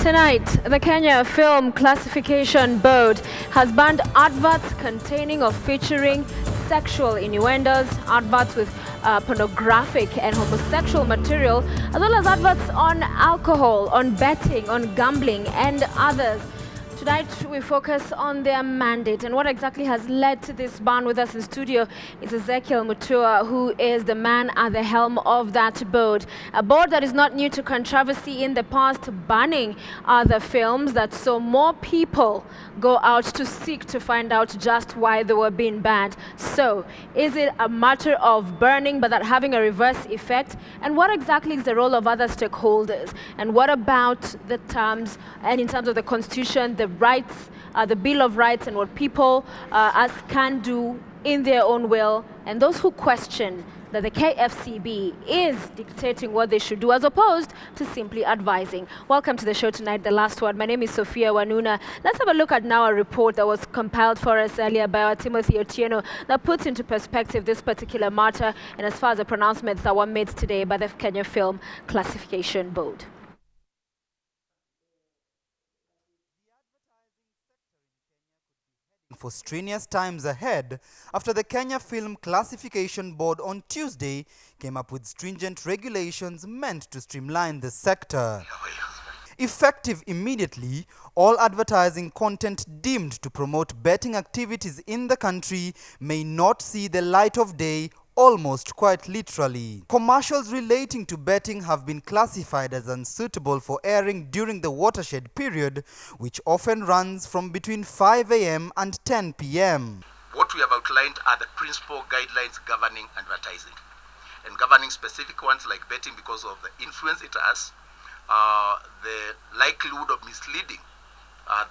Tonight, the Kenya Film Classification Board has banned adverts containing or featuring sexual innuendos, adverts with pornographic and homosexual material, as well as adverts on alcohol, on betting, on gambling, and others. Tonight, we focus on their mandate and what exactly has led to this ban. With us in studio is Ezekiel Mutua, who is the man at the helm of that board. A board that is not new to controversy in the past, banning other films that saw more people go out to seek to find out just why they were being banned. So, is it a matter of burning but that having a reverse effect? And what exactly is the role of other stakeholders? And what about the terms, and in terms of the Constitution, the rights, the Bill of Rights, and what people as can do in their own will, and those who question that the KFCB is dictating what they should do as opposed to simply advising. Welcome to the show tonight, The Last Word. My name is Sophia Wanuna. Let's have a look at now a report that was compiled for us earlier by our Timothy Otieno that puts into perspective this particular matter and as far as the pronouncements that were made today by the Kenya Film Classification Board. For strenuous times ahead after the Kenya Film Classification Board on Tuesday came up with stringent regulations meant to streamline the sector. Effective immediately, all advertising content deemed to promote betting activities in the country may not see the light of day, almost quite literally. Commercials relating to betting have been classified as unsuitable for airing during the watershed period, which often runs from between 5 a.m. and 10 p.m. What we have outlined are the principal guidelines governing advertising, and governing specific ones like betting because of the influence it has, the likelihood of misleading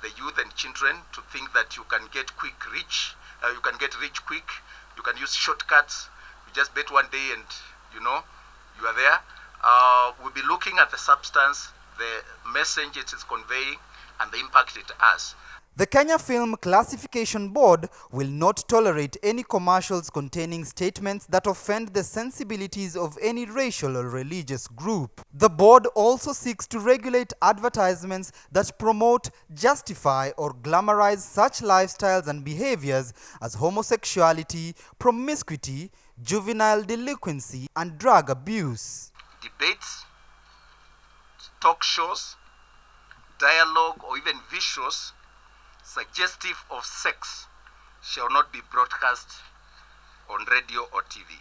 the youth and children to think that you can get rich quick, you can use shortcuts. Just bet one day and you are there. We'll be looking at the substance, the message it is conveying, and the impact it has. The Kenya Film Classification Board will not tolerate any commercials containing statements that offend the sensibilities of any racial or religious group. The board also seeks to regulate advertisements that promote, justify, or glamorize such lifestyles and behaviors as homosexuality, promiscuity, juvenile delinquency, and drug abuse. Debates, talk shows, dialogue, or even visuals suggestive of sex shall not be broadcast on radio or TV.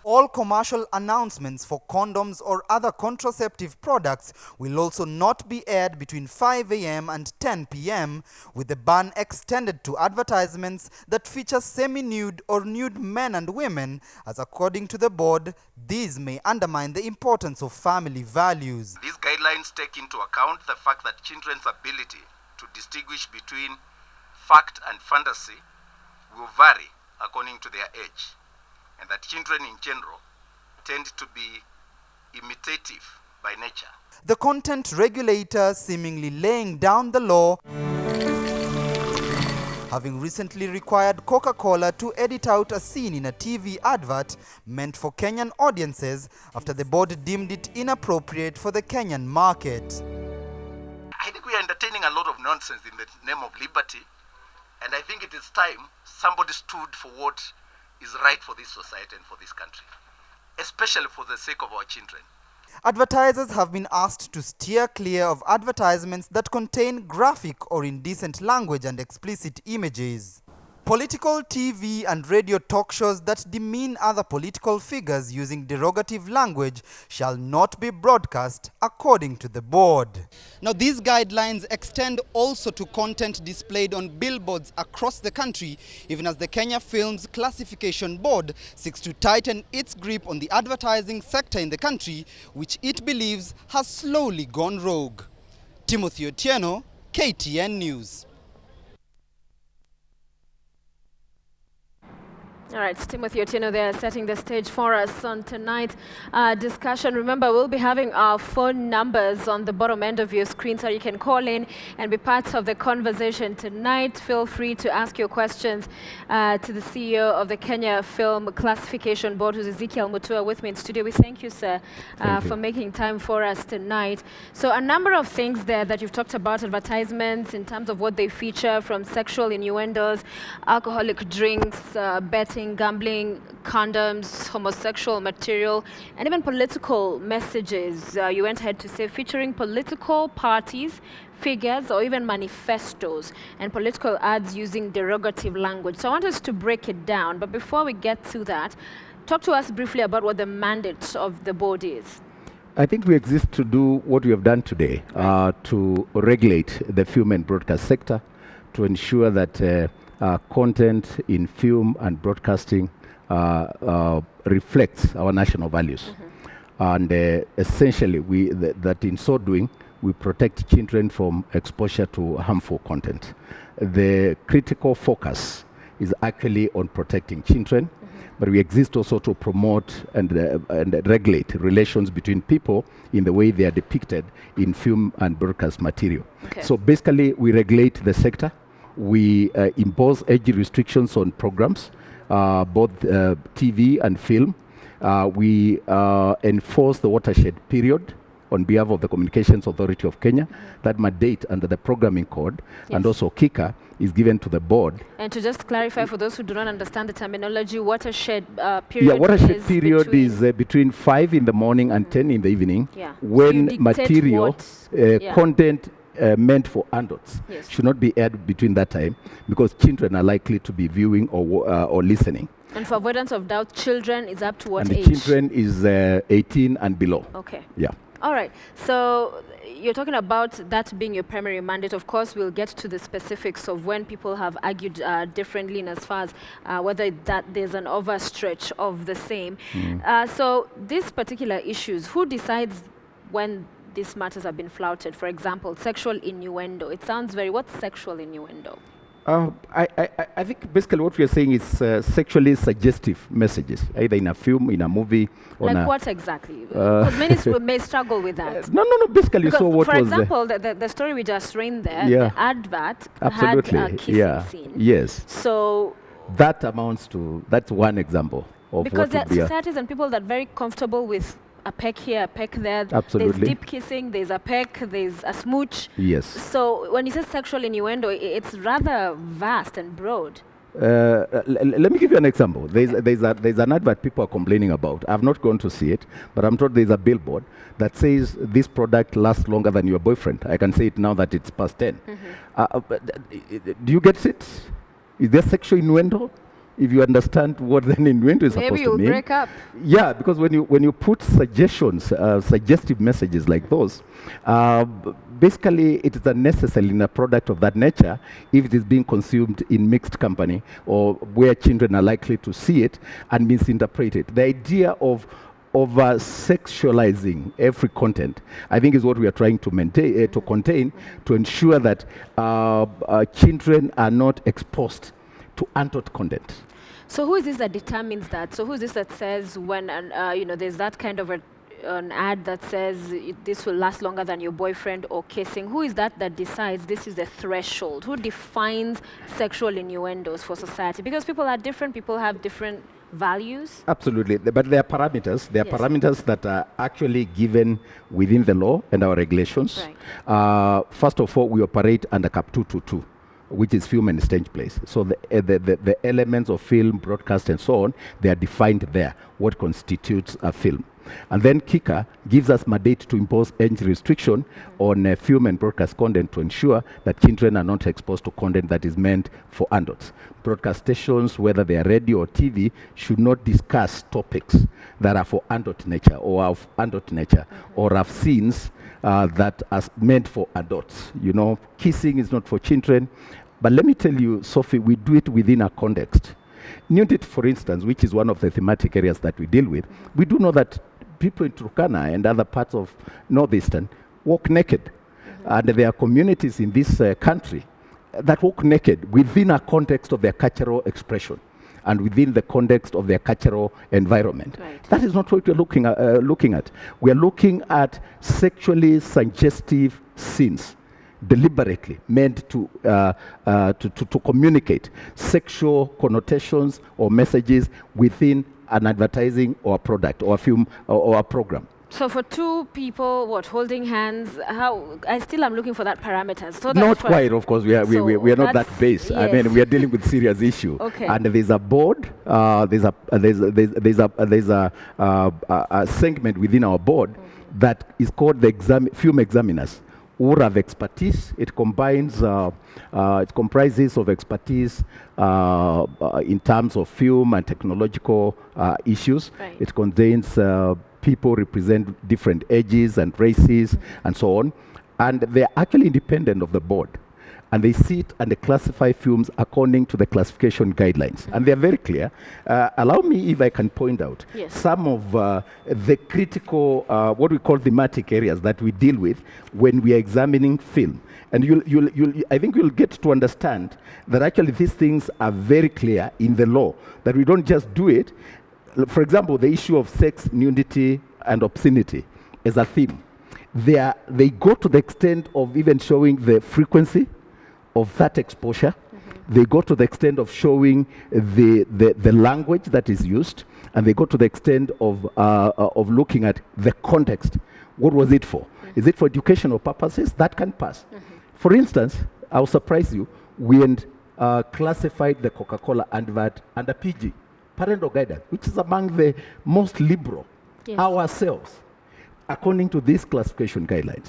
All commercial announcements for condoms or other contraceptive products will also not be aired between 5 a.m. and 10 p.m., with the ban extended to advertisements that feature semi-nude or nude men and women, as according to the board, these may undermine the importance of family values. These guidelines take into account the fact that children's ability to distinguish between fact and fantasy will vary according to their age, and that children in general tend to be imitative by nature. The content regulator seemingly laying down the law, having recently required Coca-Cola to edit out a scene in a TV advert meant for Kenyan audiences after the board deemed it inappropriate for the Kenyan market. I think we are entertaining a lot of nonsense in the name of liberty, and I think it is time somebody stood for what is right for this society and for this country, especially for the sake of our children. Advertisers have been asked to steer clear of advertisements that contain graphic or indecent language and explicit images. Political TV and radio talk shows that demean other political figures using derogative language shall not be broadcast, according to the board. Now, these guidelines extend also to content displayed on billboards across the country, even as the Kenya Films Classification Board seeks to tighten its grip on the advertising sector in the country, which it believes has slowly gone rogue. Timothy Otieno, KTN News. All right, Timothy Otieno there setting the stage for us on tonight's discussion. Remember, we'll be having our phone numbers on the bottom end of your screen so you can call in and be part of the conversation tonight. Feel free to ask your questions to the CEO of the Kenya Film Classification Board, who's Ezekiel Mutua, with me in studio. We thank you, sir, for making time for us tonight. So a number of things there that you've talked about, advertisements in terms of what they feature, from sexual innuendos, alcoholic drinks, betting, gambling, condoms, homosexual material, and even political messages. You went ahead to say featuring political parties, figures, or even manifestos, and political ads using derogative language. So I want us to break it down. But before we get to that, talk to us briefly about what the mandate of the board is. I think we exist to do what we have done today, to regulate the film and broadcast sector, to ensure that content in film and broadcasting reflects our national values. And essentially, that in so doing, we protect children from exposure to harmful content. The critical focus is actually on protecting children, but we exist also to promote and regulate relations between people in the way they are depicted in film and broadcast material. Okay. So basically, we regulate the sector. We impose age restrictions on programs, both TV and film. We enforce the watershed period on behalf of the Communications Authority of Kenya. That mandate under the programming code, and also KICA, is given to the board. And to just clarify for those who do not understand the terminology, watershed period. Yeah, watershed period is between 5 in the morning and 10 in the evening, when material, content meant for adults should not be aired between that time, because children are likely to be viewing or listening. And for avoidance of doubt, children is up to what and age? And the children is 18 and below. Okay. Yeah. All right. So you're talking about that being your primary mandate. Of course, we'll get to the specifics of when people have argued differently in as far as whether that there's an overstretch of the same. So these particular issues, who decides when these matters have been flouted? For example, sexual innuendo. It sounds very, what's sexual innuendo? I think basically what we are saying is sexually suggestive messages, either in a film, in a movie, or like what exactly? Because many may struggle with that. No. Basically, because so what for was example, the story we just ran there, the advert had a kissing scene. Yes. So that amounts to, that's one example of because what there would be are societies and people that are very comfortable with a peck here, a peck there. Absolutely. There's deep kissing, there's a peck, there's a smooch. Yes. So when you say sexual innuendo, it's rather vast and broad. Let me give you an example. There's an advert people are complaining about. I've not gone to see it, but I'm told there's a billboard that says this product lasts longer than your boyfriend. I can say it now that it's past 10. Do you get it? Is there sexual innuendo? If you understand what the innuendo is supposed to mean. Maybe you'll break up. Yeah, because when you put suggestions, suggestive messages like those, basically it is unnecessary in a product of that nature if it is being consumed in mixed company or where children are likely to see it and misinterpret it. The idea of sexualizing every content, I think, is what we are trying to maintain, to contain, to ensure that children are not exposed to untold content. So who is this that determines that? So who is this that says when there's that kind of an ad that says this will last longer than your boyfriend or kissing? Who is that decides this is the threshold? Who defines sexual innuendos for society? Because people are different, people have different values. Absolutely, but there are parameters. There are parameters that are actually given within the law and our regulations. Right. First of all, we operate under Cap 222. Which is film and stage plays. So the elements of film, broadcast, and so on, they are defined there, what constitutes a film. And then KICA gives us mandate to impose age restriction on film and broadcast content to ensure that children are not exposed to content that is meant for adults. Broadcast stations, whether they are radio or TV, should not discuss topics that are for adult nature or of adult nature or have scenes that are meant for adults. You know, kissing is not for children. But let me tell you, Sophie, we do it within a context. Nudity, for instance, which is one of the thematic areas that we deal with, we do know that people in Turkana and other parts of Northeastern walk naked. And there are communities in this country that walk naked within a context of their cultural expression. and within the context of their cultural environment. Right. That is not what we're looking at. We are looking at sexually suggestive scenes, deliberately meant to communicate sexual connotations or messages within an advertising or a product or a film or a program. So for two people, holding hands, I still am looking for that parameters. So Not quite, of course. We are not that base. Yes. I mean, we are dealing with serious issue. Okay. And there's a board. There's a segment within our board that is called the film examiners, who have expertise. It comprises of expertise in terms of film and technological issues. Right. It contains people represent different ages and races and so on. And they're actually independent of the board. And they sit and they classify films according to the classification guidelines. And they're very clear. Allow me, if I can point out, some of the critical, what we call thematic areas that we deal with when we are examining film. And I think you'll get to understand that actually these things are very clear in the law, that we don't just do it. For example, the issue of sex, nudity, and obscenity as a theme. They go to the extent of even showing the frequency of that exposure. They go to the extent of showing the language that is used, and they go to the extent of looking at the context. What was it for? Is it for educational purposes? That can pass. For instance, I'll surprise you, we classified the Coca-Cola advert under PG, parental guidance, which is among the most liberal ourselves, according to these classification guidelines.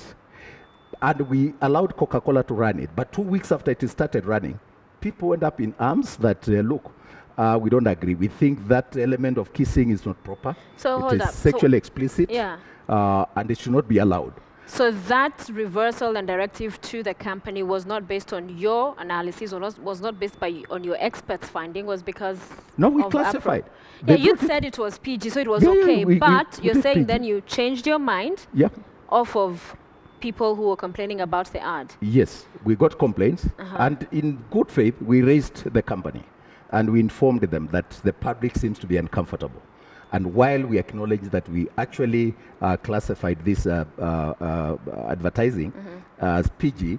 And we allowed Coca-Cola to run it. But 2 weeks after it started running, people went up in arms that, look, we don't agree. We think that element of kissing is not proper. So it is sexually explicit, and it should not be allowed. So that reversal and directive to the company was not based on your analysis, or was not based on your experts' finding, was because we of classified. Yeah, you said it was PG, so it was okay. But you're saying then you changed your mind off of people who were complaining about the ad. Yes, we got complaints, and in good faith, we raised the company, and we informed them that the public seems to be uncomfortable. And while we acknowledge that we actually classified this advertising as PG,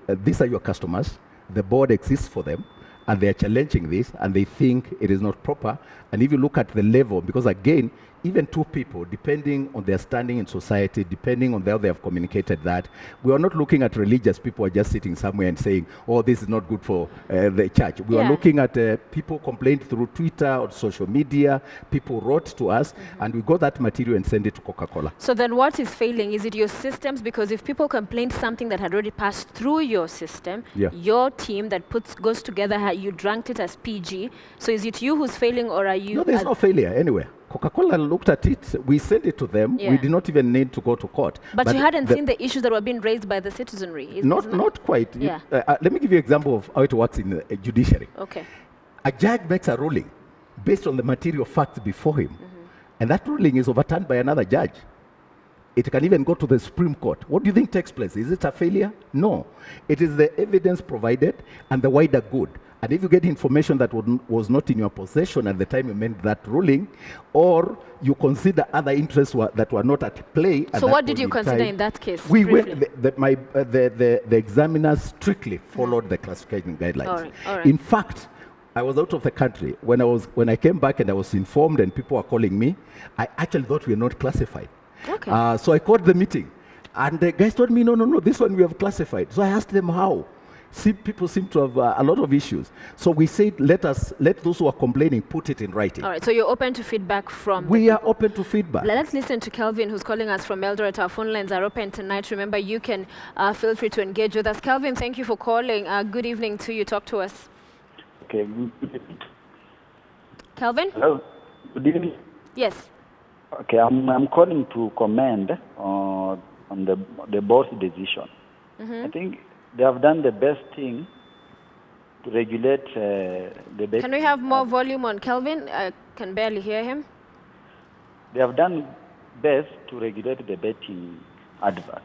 these are your customers. The board exists for them, and they are challenging this, and they think it is not proper. And if you look at the level, because again, even two people, depending on their standing in society, depending on how they have communicated that, we are not looking at religious people who are just sitting somewhere and saying, oh, this is not good for the church. We are looking at people complained through Twitter or social media, people wrote to us, and we got that material and sent it to Coca-Cola. So then what is failing? Is it your systems? Because if people complained something that had already passed through your system, your team that goes together, you ranked it as PG, so is it you who's failing, or are you... No, there's no failure anywhere. Coca-Cola looked at it, we sent it to them, we did not even need to go to court. But you hadn't seen the issues that were being raised by the citizenry. Not quite. Let me give you an example of how it works in the judiciary. Okay. A judge makes a ruling based on the material facts before him, and that ruling is overturned by another judge. It can even go to the Supreme Court. What do you think takes place? Is it a failure? No. It is the evidence provided and the wider good. And if you get information that was not in your possession at the time you made that ruling, or you consider other interests that were not at play. So what did you consider in that case? We went, the examiners strictly followed the classification guidelines. All right. In fact, I was out of the country. When I came back and I was informed and people were calling me, I actually thought we were not classified. Okay. So I called the meeting. And the guys told me, no, this one we have classified. So I asked them how. People seem to have a lot of issues. So we said, let those who are complaining put it in writing. All right, so you're open to feedback from... We are open to feedback. Let's listen to Kelvin, who's calling us from Eldoret. Our phone lines are open tonight. Remember, you can feel free to engage with us. Kelvin, thank you for calling. Good evening to you. Talk to us. Okay. Kelvin? Hello. Good evening. Yes. Okay, I'm calling to comment on the board's decision. I think they have done the best thing to regulate the betting. Can we have more volume on Kelvin? I can barely hear him. They have done best to regulate the betting advert.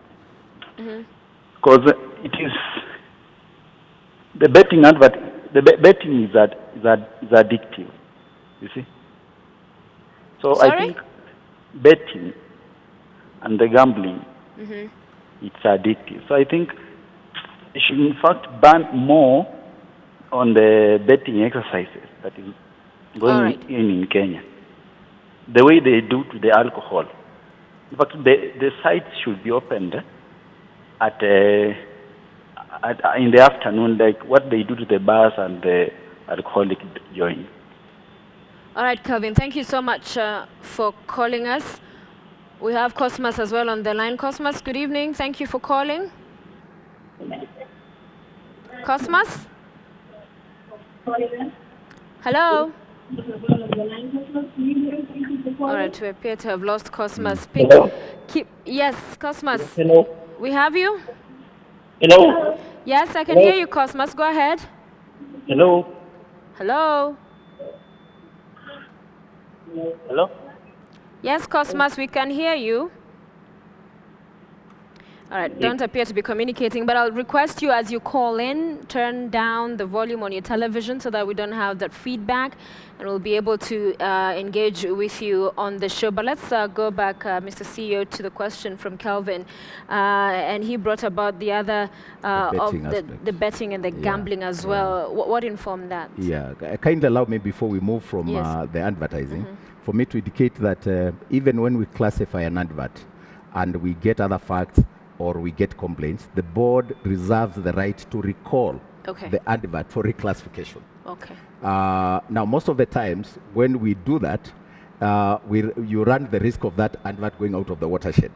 Because it is the betting advert. The betting is addictive. You see? So Sorry? I think betting and the gambling, it's addictive. So I think it should in fact ban more on the betting exercises that is going Alright. in Kenya. The way they do to the alcohol. In fact, the sites should be opened at in the afternoon, like what they do to the bars and the alcoholic joint. All right, Calvin, thank you so much for calling us. We have Cosmas as well on the line. Cosmas, good evening. Thank you for calling. Cosmas? Hello? All right, we appear to have lost Cosmas. Yes, Cosmas. Hello. We have you? Hello. Yes, I can hear you, Cosmas. Go ahead. Hello. Hello? Hello. Yes, Cosmas, we can hear you. All right, don't appear to be communicating, but I'll request you as you call in, turn down the volume on your television so that we don't have that feedback, and we'll be able to engage with you on the show. But let's go back, Mr. CEO, to the question from Calvin. And he brought about the other the betting and the gambling as well. What informed that? Yeah, kindly allow me before we move from the advertising, for me to indicate that even when we classify an advert and we get other facts, or we get complaints, the board reserves the right to recall the advert for reclassification. Okay. Now, most of the times when we do that, you run the risk of that advert going out of the watershed.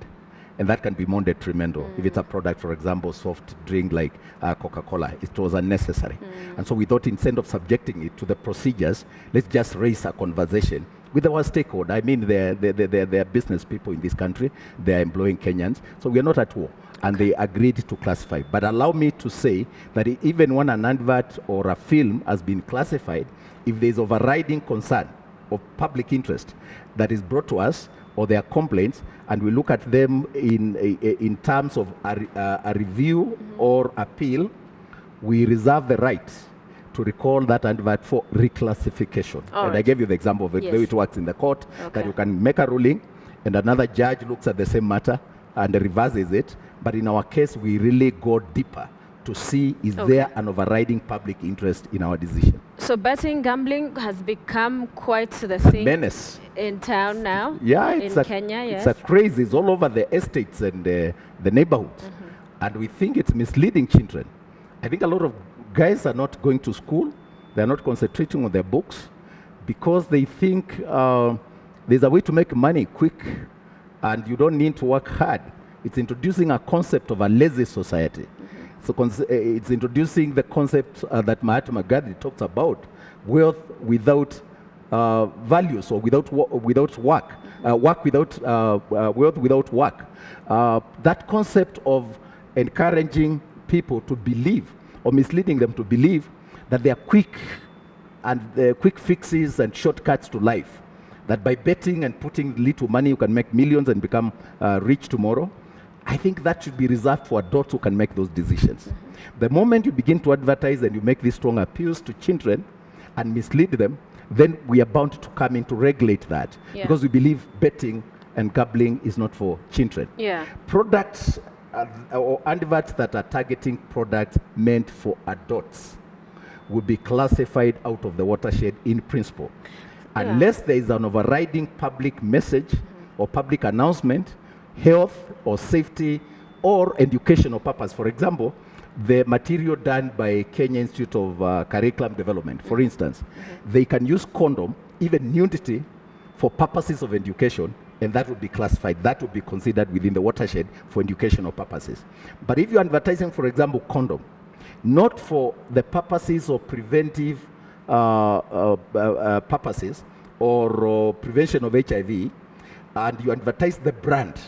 And that can be more detrimental. If it's a product, for example, soft drink like Coca-Cola, it was unnecessary. And so we thought instead of subjecting it to the procedures, let's just raise a conversation with our stakeholder. I mean, they're business people in this country. They're employing Kenyans. So we are not at war. And they agreed to classify. But allow me to say that even when an advert or a film has been classified, if there's overriding concern of public interest that is brought to us, or their complaints, and we look at them in terms of a review or appeal, we reserve the right to recall that advert for reclassification. And I gave you the example of the way it works in the court, that you can make a ruling and another judge looks at the same matter and reverses it. But in our case, we really go deeper to see is there an overriding public interest in our decision. So betting, gambling has become quite the thing menace in town now. Yeah, in Kenya, it's a craze. It's all over the estates and the neighborhoods. And we think it's misleading children. I think a lot of guys are not going to school. They're not concentrating on their books because they think there's a way to make money quick and you don't need to work hard. It's introducing a concept of a lazy society. So it's introducing the concept that Mahatma Gandhi talks about, wealth without values, or without work, work without wealth without work. That concept of encouraging people to believe, or misleading them to believe, that they are quick fixes and shortcuts to life. That by betting and putting little money, you can make millions and become rich tomorrow. I think that should be reserved for adults who can make those decisions. The moment you begin to advertise and you make these strong appeals to children and mislead them, then we are bound to come in to regulate that, because we believe betting and gambling is not for children. Products or adverts that are targeting products meant for adults will be classified out of the watershed in principle, unless there is an overriding public message or public announcement, health or safety or educational purpose. For example, the material done by Kenya Institute of Curriculum Development, for instance, they can use condom, even nudity, for purposes of education, and that would be classified. That would be considered within the watershed for educational purposes. But if you're advertising, for example, condom, not for the purposes of preventive purposes or prevention of HIV, and you advertise the brand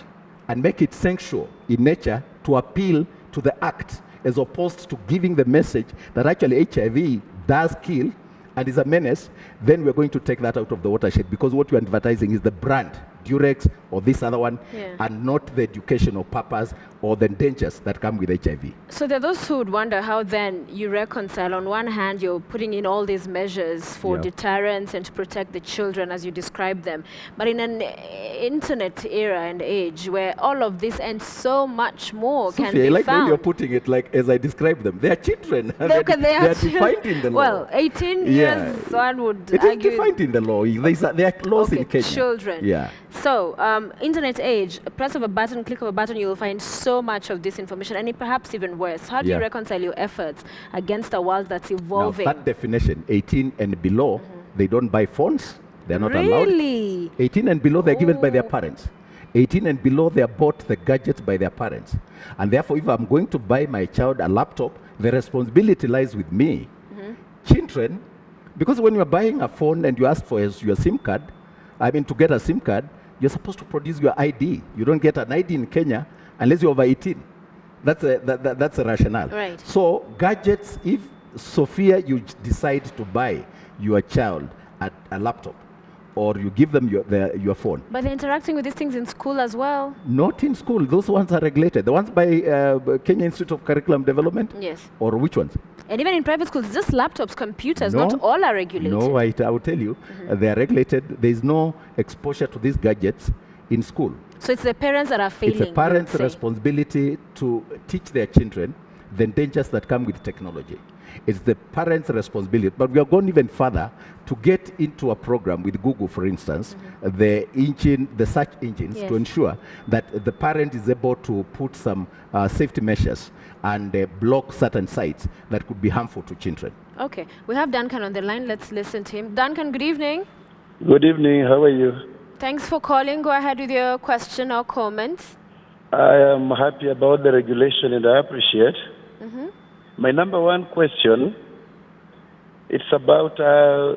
and make it sensual in nature to appeal to the act, as opposed to giving the message that actually HIV does kill and is a menace, then we're going to take that out of the watershed, because what you're advertising is the brand Durex or this other one, Yeah. and not the educational purpose or the dangers that come with HIV. So there are those who would wonder how then you reconcile. On one hand, you're putting in all these measures for Yeah. deterrence and to protect the children as you describe them. But in an internet era and age where all of this and so much more can Sophia, be I like when found. you're putting it like as I described them. They are children. Look, they are are defined in the law. Well, 18 Yeah. years, one would It is argue. defined in the law. There are laws Okay, in Kenya. children. Yeah. So, internet age, a press of a button, click of a button, you'll find so much of this information, and it perhaps even worse. How do you Yeah. reconcile your efforts against a world that's Now, evolving? that definition, 18 and below, they don't buy phones. They're not allowed. Really? 18 and below, they're given by their Oh. parents. 18 and below, they are bought the gadgets by their parents. And therefore, if I'm going to buy my child a laptop, the responsibility lies with me. Children, because when you're buying a phone and you ask for your SIM card, to get a SIM card, you're supposed to produce your ID. You don't get an ID in Kenya unless you're over 18. That's a rationale. Right. So gadgets, if Sophia, you decide to buy your child a laptop, or you give them your phone. But they're interacting with these things in school as well. Not in school. Those ones are regulated. The ones by Kenya Institute of Curriculum Development? Yes. Or which ones? And even in private schools, just laptops, computers, No. not all are regulated. No, I will tell you, they are regulated. There is no exposure to these gadgets in school. So it's the parents that are failing. It's a parent's you would say. responsibility to teach their children the dangers that come with technology. It's the parent's responsibility. But we have gone even further to get into a program with Google, for instance, the search engines, Yes. to ensure that the parent is able to put some safety measures and block certain sites that could be harmful to children. Okay. We have Duncan on the line. Let's listen to him. Duncan, good evening. Good evening. How are you? Thanks for calling. Go ahead with your question or comment. I am happy about the regulation and I appreciate. My number one question, it's about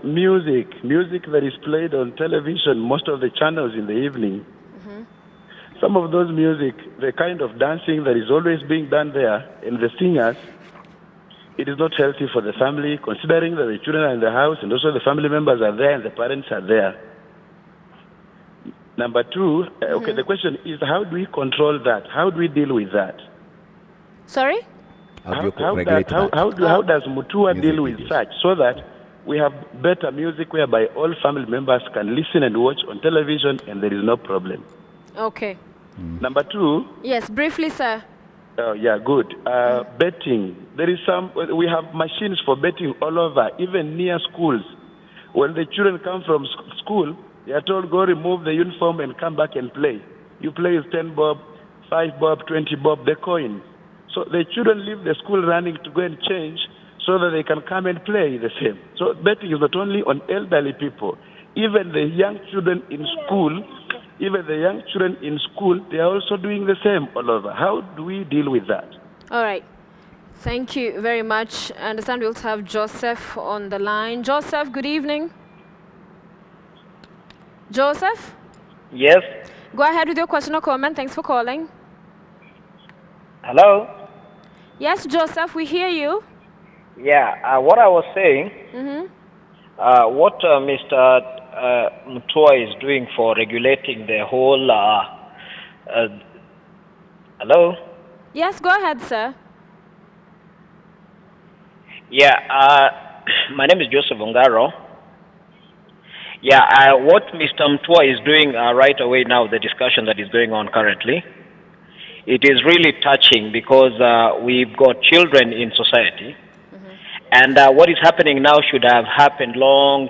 music that is played on television, most of the channels in the evening. Some of those music, the kind of dancing that is always being done there, and the singers, it is not healthy for the family, considering that the children are in the house and also the family members are there and the parents are there. Number two, okay, the question is, how do we control that? How do we deal with that? Sorry? How do you How regulate that? does Mutua Music deal with videos. such so that we have better music whereby all family members can listen and watch on television and there is no problem? Okay. Number two, Yes, briefly, sir. yeah, good. Betting. We have machines for betting all over, even near schools. When the children come from school, they are told, go remove the uniform and come back and play. You play with 10 bob, 5 bob, 20 bob, the coin. So the children leave the school running to go and change so that they can come and play the same. So betting is not only on elderly people. Even the young children in school, they are also doing the same all over. How do we deal with that? All right. Thank you very much. I understand we also have Joseph on the line. Joseph, good evening. Joseph, Yes. go ahead with your question or comment. Thanks for calling. Hello? Yes, Joseph, we hear you. Yeah, what I was saying, what Mr. Mutua is doing for regulating the whole... hello? Yes, go ahead, sir. Yeah, my name is Joseph Ongaro. Yeah, what Mr. Mutua is doing right away now, the discussion that is going on currently, it is really touching because we've got children in society, and what is happening now should have happened long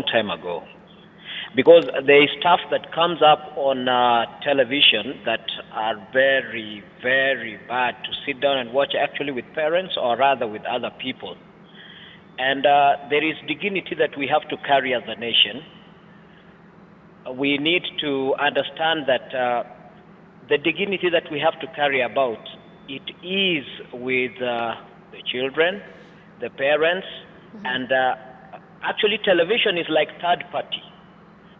time ago. Because there is stuff that comes up on television that are very, very bad to sit down and watch actually with parents or rather with other people. And there is dignity that we have to carry as a nation. We need to understand that the dignity that we have to carry about, it is with the children, the parents, and actually television is like third party.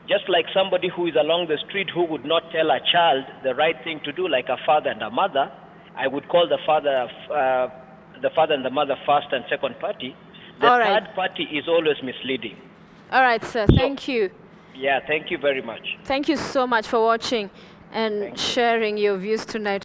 Just like somebody who is along the street who would not tell a child the right thing to do, like a father and a mother, I would call the father and the mother first and second party. The All right. third party is always misleading. All right, sir. Thank you. Yeah, thank you very much. Thank you so much for watching and sharing your views tonight.